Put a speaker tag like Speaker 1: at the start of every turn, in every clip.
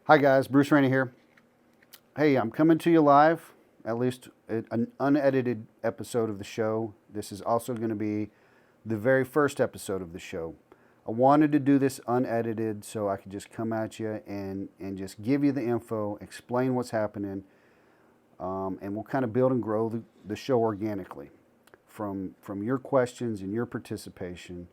Speaker 1: Hi guys, Bruce Rainey here. Hey, I'm coming to you live, at least an unedited episode of the show. This is also going to be the very first episode of the show. I wanted to do this unedited so I could just come at you and just give you the info, explain what's happening, and we'll kind of build and grow the show organically from your questions and your participation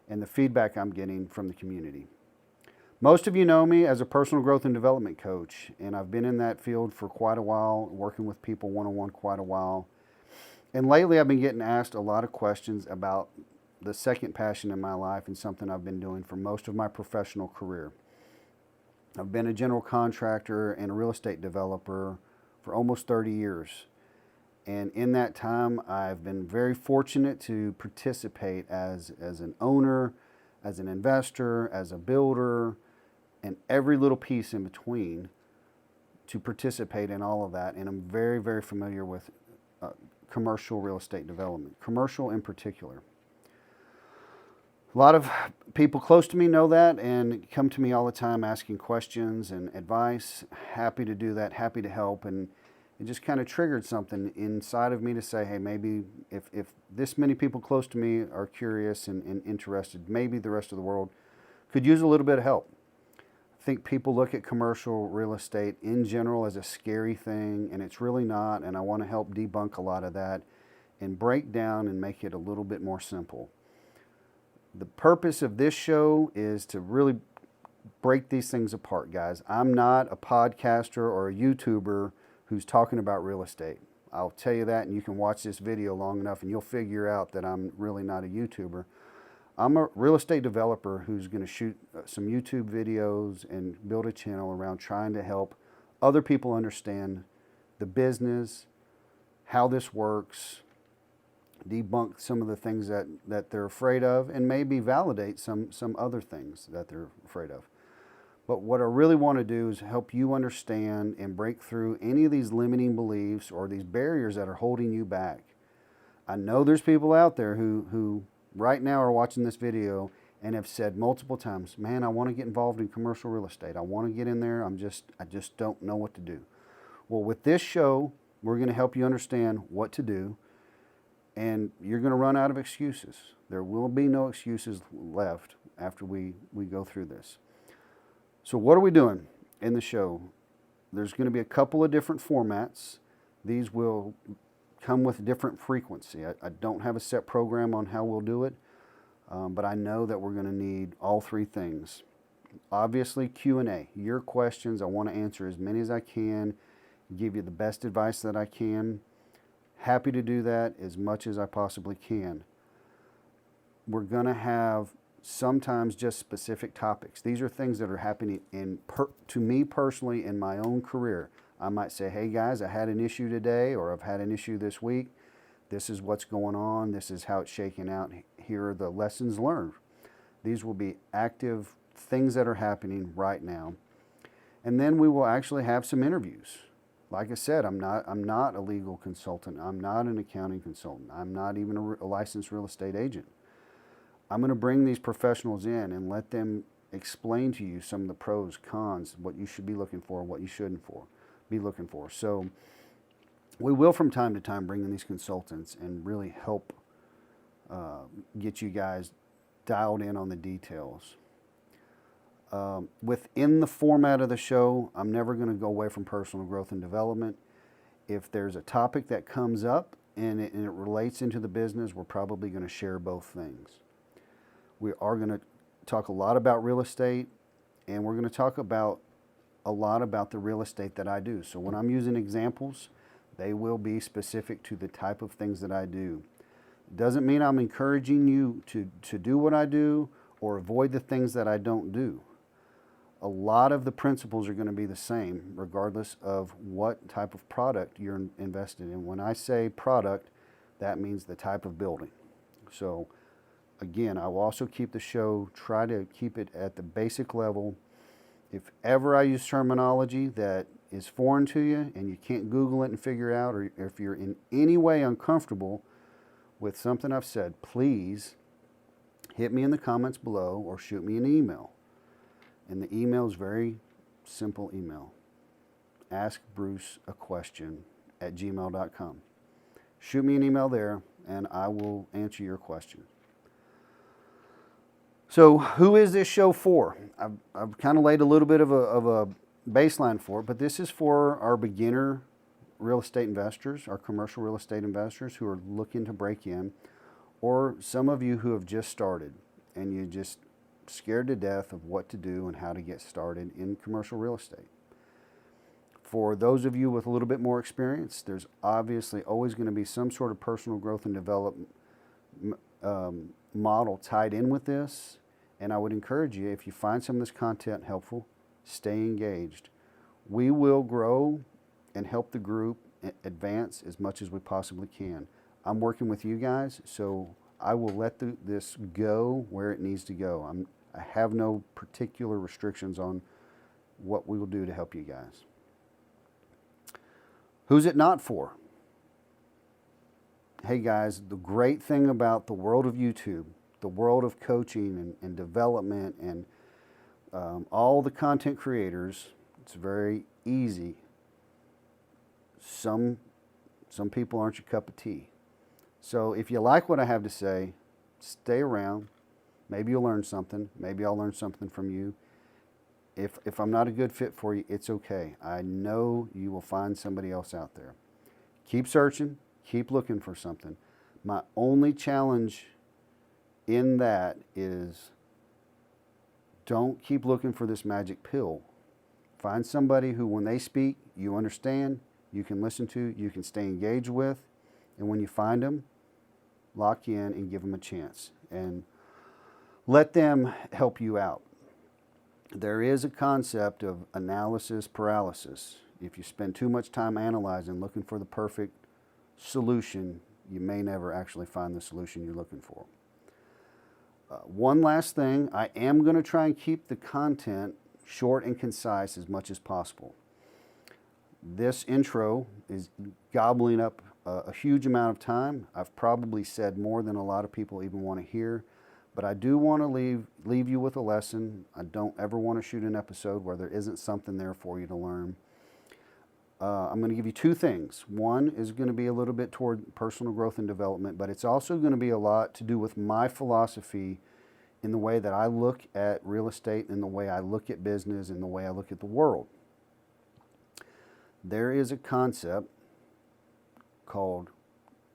Speaker 1: and the feedback I'm getting from the community. Most of you know me as a personal growth and development coach, and I've been in that field for quite a while, working with people one-on-one quite a while. And lately I've been getting asked a lot of questions about the second passion in my life and something I've been doing for most of my professional career. I've been a general contractor and a real estate developer for almost 30 years. And in that time, I've been very fortunate to participate as an owner, as an investor, as a builder, and every little piece in between to participate in all of that. And I'm very, very familiar with commercial real estate development, commercial in particular. A lot of people close to me know that and come to me all the time asking questions and advice. Happy to do that, happy to help. And it just kind of triggered something inside of me to say, hey, maybe if this many people close to me are curious and interested, maybe the rest of the world could use a little bit of help. I think people look at commercial real estate in general as a scary thing, and it's really not, and I want to help debunk a lot of that and break down and make it a little bit more simple. The purpose of this show is to really break these things apart, guys. I'm not a podcaster or a YouTuber who's talking about real estate. I'll tell you that, and you can watch this video long enough and you'll figure out that I'm really not a YouTuber. I'm a real estate developer who's going to shoot some YouTube videos and build a channel around trying to help other people understand the business, how this works, debunk some of the things that they're afraid of, and maybe validate some other things that they're afraid of. But what I really want to do is help you understand and break through any of these limiting beliefs or these barriers that are holding you back. I know there's people out there who right now are watching this video and have said multiple times, man, I want to get involved in commercial real estate. I want to get in there. I just don't know what to do. Well, with this show, we're going to help you understand what to do, and you're going to run out of excuses. There will be no excuses left after we go through this. So what are we doing in the show? There's going to be a couple of different formats. These will come with different frequency. I don't have a set program on how we'll do it, but I know that we're going to need all three things. Obviously, Q&A. Your questions, I want to answer as many as I can, give you the best advice that I can. Happy to do that as much as I possibly can. We're going to have sometimes just specific topics. These are things that are happening to me personally in my own career. I might say, hey guys, I had an issue today, or I've had an issue this week. This is what's going on. This is how it's shaking out. Here are the lessons learned. These will be active things that are happening right now. And then we will actually have some interviews. Like I said, I'm not a legal consultant. I'm not an accounting consultant. I'm not even a licensed real estate agent. I'm going to bring these professionals in and let them explain to you some of the pros, cons, what you should be looking for, what you shouldn't be looking for. So we will from time to time bring in these consultants and really help get you guys dialed in on the details. Within the format of the show, I'm never going to go away from personal growth and development. If there's a topic that comes up and it relates into the business, we're probably going to share both things. We are going to talk a lot about real estate, and we're going to talk a lot about the real estate that I do. So when I'm using examples, they will be specific to the type of things that I do. It doesn't mean I'm encouraging you to do what I do or avoid the things that I don't do. A lot of the principles are going to be the same regardless of what type of product you're invested in. When I say product, that means the type of building. So again, I will also keep the show, try to keep it at the basic level. If ever I use terminology that is foreign to you and you can't Google it and figure out, or if you're in any way uncomfortable with something I've said, please hit me in the comments below or shoot me an email. And the email is very simple email. askbruceaquestion@gmail.com. Shoot me an email there, and I will answer your question. So, who is this show for? I've kind of laid a little bit of a baseline for it, but this is for our beginner real estate investors, our commercial real estate investors who are looking to break in, or some of you who have just started and you're just scared to death of what to do and how to get started in commercial real estate. For those of you with a little bit more experience, there's obviously always going to be some sort of personal growth and development model tied in with this. And I would encourage you, if you find some of this content helpful, stay engaged. We will grow and help the group advance as much as we possibly can. I'm working with you guys, so I will let this go where it needs to go. I have no particular restrictions on what we will do to help you guys. Who's it not for? Hey guys, the great thing about the world of YouTube, the world of coaching and development and all the content creators, it's very easy. Some people aren't your cup of tea. So if you like what I have to say, stay around. Maybe you'll learn something. Maybe I'll learn something from you. If I'm not a good fit for you, it's okay. I know you will find somebody else out there. Keep searching. Keep looking for something. My only challenge in that is don't keep looking for this magic pill. Find somebody who, when they speak, you understand, you can listen to, you can stay engaged with, and when you find them, lock in and give them a chance. And let them help you out. There is a concept of analysis paralysis. If you spend too much time analyzing, looking for the perfect solution, you may never actually find the solution you're looking for. One last thing, I am going to try and keep the content short and concise as much as possible. This intro is gobbling up a huge amount of time. I've probably said more than a lot of people even want to hear. But I do want to leave you with a lesson. I don't ever want to shoot an episode where there isn't something there for you to learn. I'm going to give you two things. One is going to be a little bit toward personal growth and development, but it's also going to be a lot to do with my philosophy in the way that I look at real estate, in the way I look at business, in the way I look at the world. There is a concept called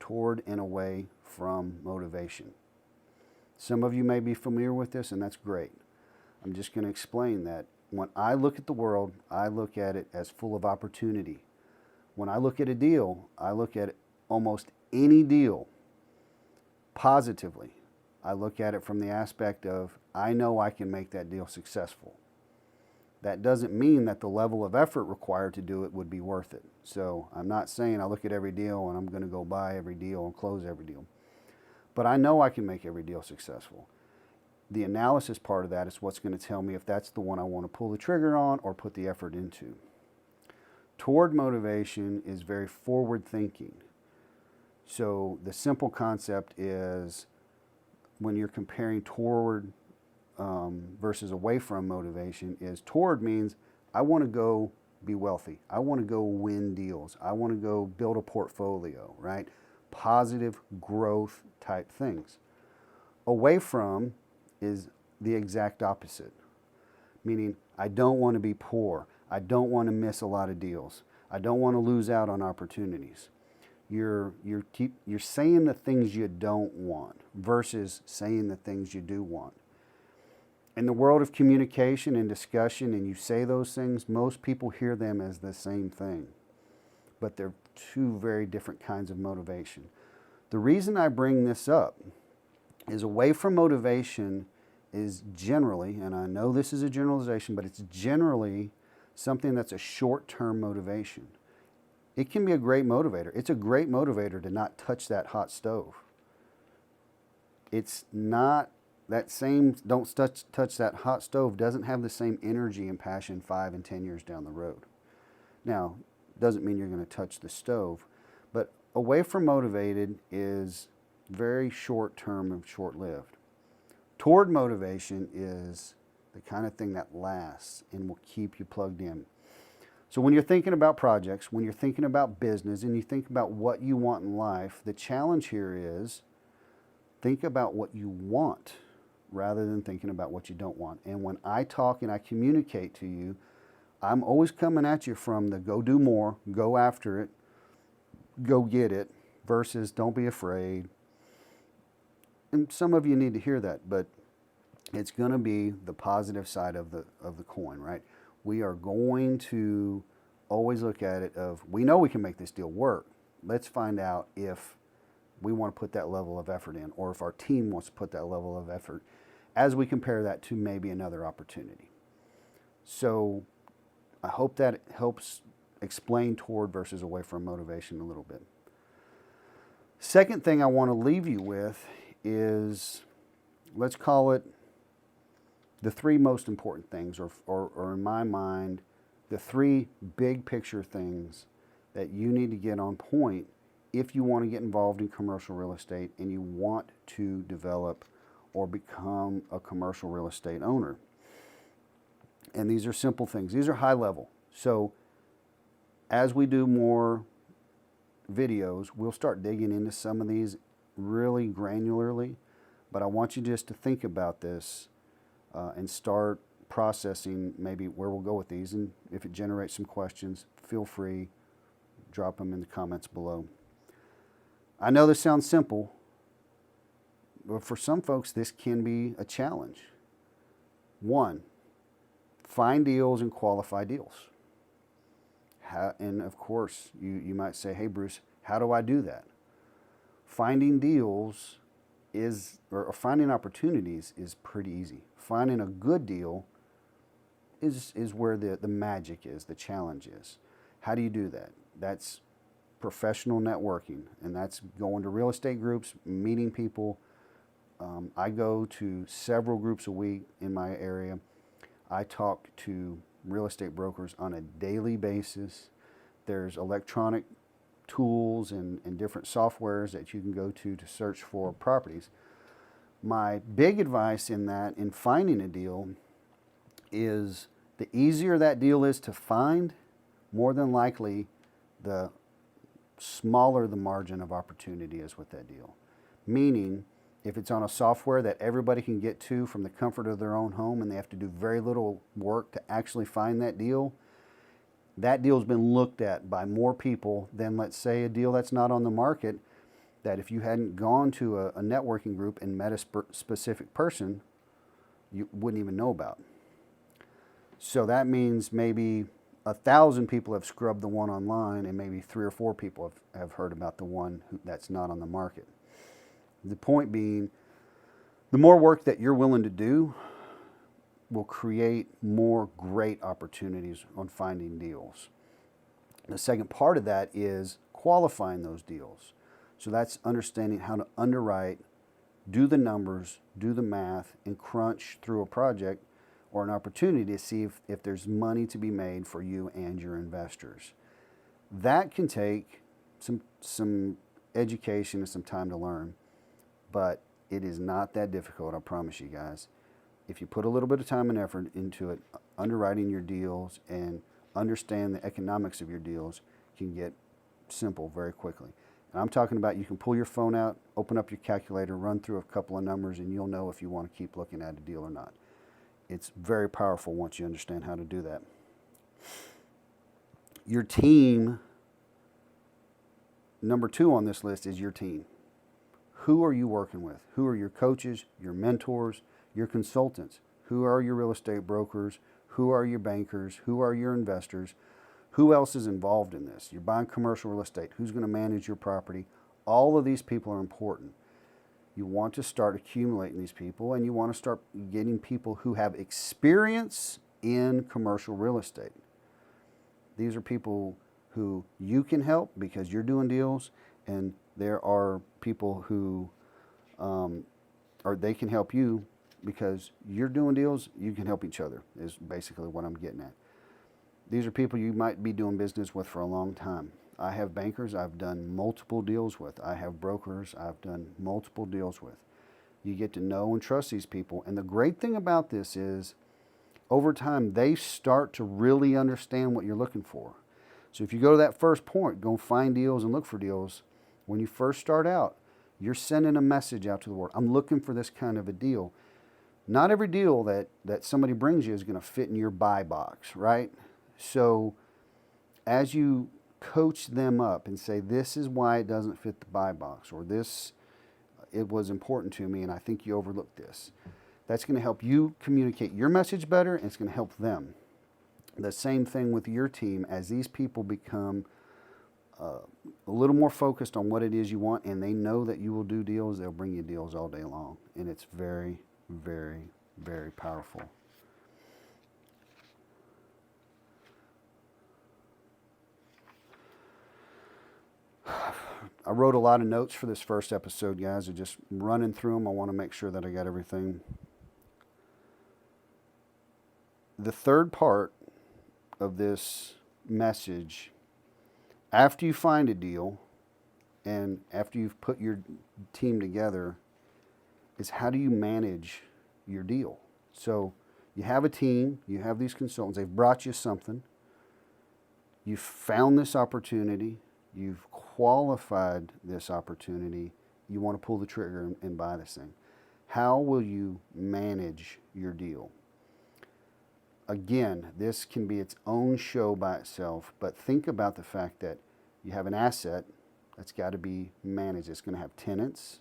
Speaker 1: toward and away from motivation. Some of you may be familiar with this, and that's great. I'm just going to explain that when I look at the world, I look at it as full of opportunity. When I look at a deal, I look at almost any deal positively. I look at it from the aspect of, I know I can make that deal successful. That doesn't mean that the level of effort required to do it would be worth it. So I'm not saying I look at every deal and I'm going to go buy every deal and close every deal. But I know I can make every deal successful. The analysis part of that is what's going to tell me if that's the one I want to pull the trigger on or put the effort into. Toward motivation is very forward thinking. So the simple concept is when you're comparing toward versus away from motivation is toward means I want to go be wealthy. I want to go win deals. I want to go build a portfolio, right? Positive growth type things. Away from is the exact opposite, meaning I don't want to be poor. I don't want to miss a lot of deals. I don't want to lose out on opportunities. You're saying the things you don't want versus saying the things you do want. In the world of communication and discussion, and you say those things, most people hear them as the same thing, but they're two very different kinds of motivation. The reason I bring this up is away from motivation is generally, and I know this is a generalization, but it's generally something that's a short-term motivation. It can be a great motivator. It's a great motivator to not touch that hot stove. It's not that same, don't touch that hot stove doesn't have the same energy and passion 5 and 10 years down the road. Now, doesn't mean you're going to touch the stove, but away from motivated is very short-term and short-lived. Toward motivation is the kind of thing that lasts and will keep you plugged in. So when you're thinking about projects, when you're thinking about business, and you think about what you want in life, the challenge here is think about what you want rather than thinking about what you don't want. And when I talk and I communicate to you, I'm always coming at you from the go do more, go after it, go get it, versus don't be afraid. And some of you need to hear that, but it's going to be the positive side of the coin, right? We are going to always look at it of, we know we can make this deal work. Let's find out if we want to put that level of effort in, or if our team wants to put that level of effort, as we compare that to maybe another opportunity. So I hope that helps explain toward versus away from motivation a little bit. Second thing I want to leave you with is, let's call it the three most important things, or in my mind, the three big picture things that you need to get on point if you want to get involved in commercial real estate and you want to develop or become a commercial real estate owner. And these are simple things. These are high level. So as we do more videos, we'll start digging into some of these really granularly, but I want you just to think about this and start processing maybe where we'll go with these. And if it generates some questions, feel free, drop them in the comments below. I know this sounds simple, but for some folks, this can be a challenge. One, find deals and qualify deals. And of course, you might say, hey, Bruce, how do I do that? Finding deals or finding opportunities is pretty easy. Finding a good deal is where the magic is, the challenge is. How do you do that? That's professional networking, and that's going to real estate groups, meeting people. I go to several groups a week in my area. I talk to real estate brokers on a daily basis. There's electronic tools and different softwares that you can go to search for properties. My big advice in that, in finding a deal, is the easier that deal is to find, more than likely the smaller the margin of opportunity is with that deal. Meaning, if it's on a software that everybody can get to from the comfort of their own home and they have to do very little work to actually find that deal's been looked at by more people than, let's say, a deal that's not on the market, that if you hadn't gone to a networking group and met a specific person, you wouldn't even know about. So that means maybe 1,000 people have scrubbed the one online, and maybe 3 or 4 people have heard about the one that's not on the market. The point being, the more work that you're willing to do will create more great opportunities on finding deals. The second part of that is qualifying those deals. So that's understanding how to underwrite, do the numbers, do the math, and crunch through a project or an opportunity to see if there's money to be made for you and your investors. That can take some education and some time to learn, but it is not that difficult, I promise you guys. If you put a little bit of time and effort into it, underwriting your deals and understand the economics of your deals can get simple very quickly. And I'm talking about, you can pull your phone out, open up your calculator, run through a couple of numbers, and you'll know if you want to keep looking at a deal or not. It's very powerful once you understand how to do that. Your team, number 2 on this list is your team. Who are you working with? Who are your coaches, your mentors, your consultants? Who are your real estate brokers? Who are your bankers? Who are your investors? Who else is involved in this? You're buying commercial real estate. Who's going to manage your property? All of these people are important. You want to start accumulating these people, and you want to start getting people who have experience in commercial real estate. These are people who you can help because you're doing deals, and there are people who or they can help you because you're doing deals. You can help each other is basically what I'm getting at. These are people you might be doing business with for a long time. I have bankers I've done multiple deals with. I have brokers I've done multiple deals with. You get to know and trust these people. And the great thing about this is over time, they start to really understand what you're looking for. So if you go to that first point, go find deals and look for deals, when you first start out, you're sending a message out to the world. I'm looking for this kind of a deal. Not every deal that somebody brings you is going to fit in your buy box, right? So as you coach them up and say, this is why it doesn't fit the buy box, or this, it was important to me and I think you overlooked this. That's going to help you communicate your message better, and it's going to help them. The same thing with your team. As these people become a little more focused on what it is you want, and they know that you will do deals, they'll bring you deals all day long. And it's very, very, very powerful. I wrote a lot of notes for this first episode, guys. I'm just running through them. I want to make sure that I got everything. The third part of this message, after you find a deal and after you've put your team together, is how do you manage your deal? So you have a team, you have these consultants, they've brought you something, you've found this opportunity, you've qualified this opportunity, you want to pull the trigger and buy this thing. How will you manage your deal? Again, this can be its own show by itself, but think about the fact that you have an asset that's got to be managed. It's going to have tenants.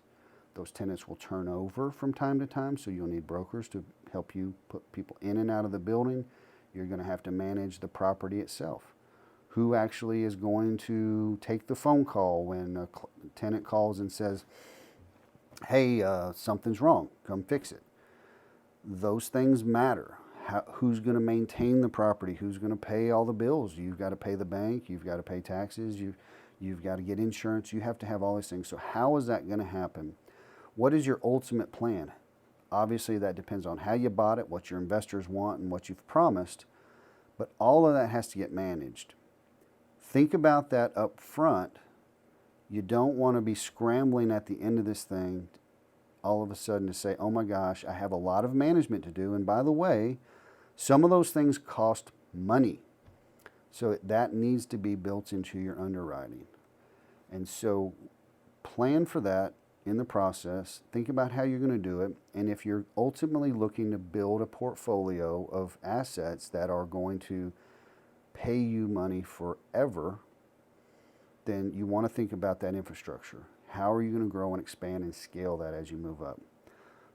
Speaker 1: Those tenants will turn over from time to time, so you'll need brokers to help you put people in and out of the building. You're going to have to manage the property itself. Who actually is going to take the phone call when a tenant calls and says, hey, something's wrong, come fix it. Those things matter. Who's going to maintain the property? Who's going to pay all the bills? You've got to pay the bank. You've got to pay taxes. You've got to get insurance. You have to have all these things. So how is that going to happen? What is your ultimate plan? Obviously, that depends on how you bought it, what your investors want, and what you've promised. But all of that has to get managed. Think about that up front. You don't want to be scrambling at the end of this thing all of a sudden to say, oh my gosh, I have a lot of management to do. And by the way, some of those things cost money. So that needs to be built into your underwriting. And so plan for that in the process. Think about how you're going to do it. And if you're ultimately looking to build a portfolio of assets that are going to pay you money forever, then you want to think about that infrastructure. How are you going to grow and expand and scale that as you move up?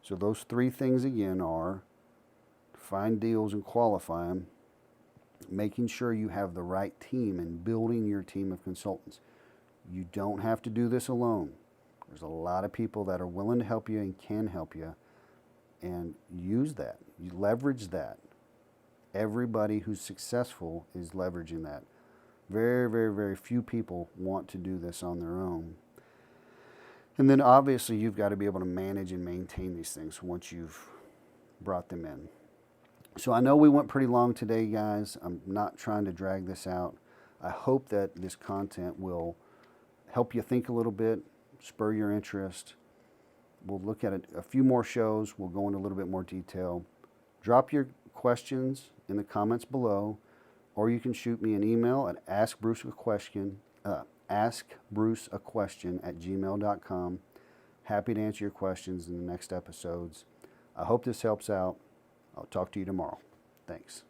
Speaker 1: So those three things again are find deals and qualify them, making sure you have the right team and building your team of consultants. You don't have to do this alone. There's a lot of people that are willing to help you and can help you, and use that. You leverage that. Everybody who's successful is leveraging that. Very, very, very few people want to do this on their own. And then obviously you've got to be able to manage and maintain these things once you've brought them in. So I know we went pretty long today, guys. I'm not trying to drag this out. I hope that this content will help you think a little bit, spur your interest. We'll look at a few more shows. We'll go into a little bit more detail. Drop your questions in the comments below, or you can shoot me an email at askbruceaquestion@gmail.com. Happy to answer your questions in the next episodes. I hope this helps out. I'll talk to you tomorrow. Thanks.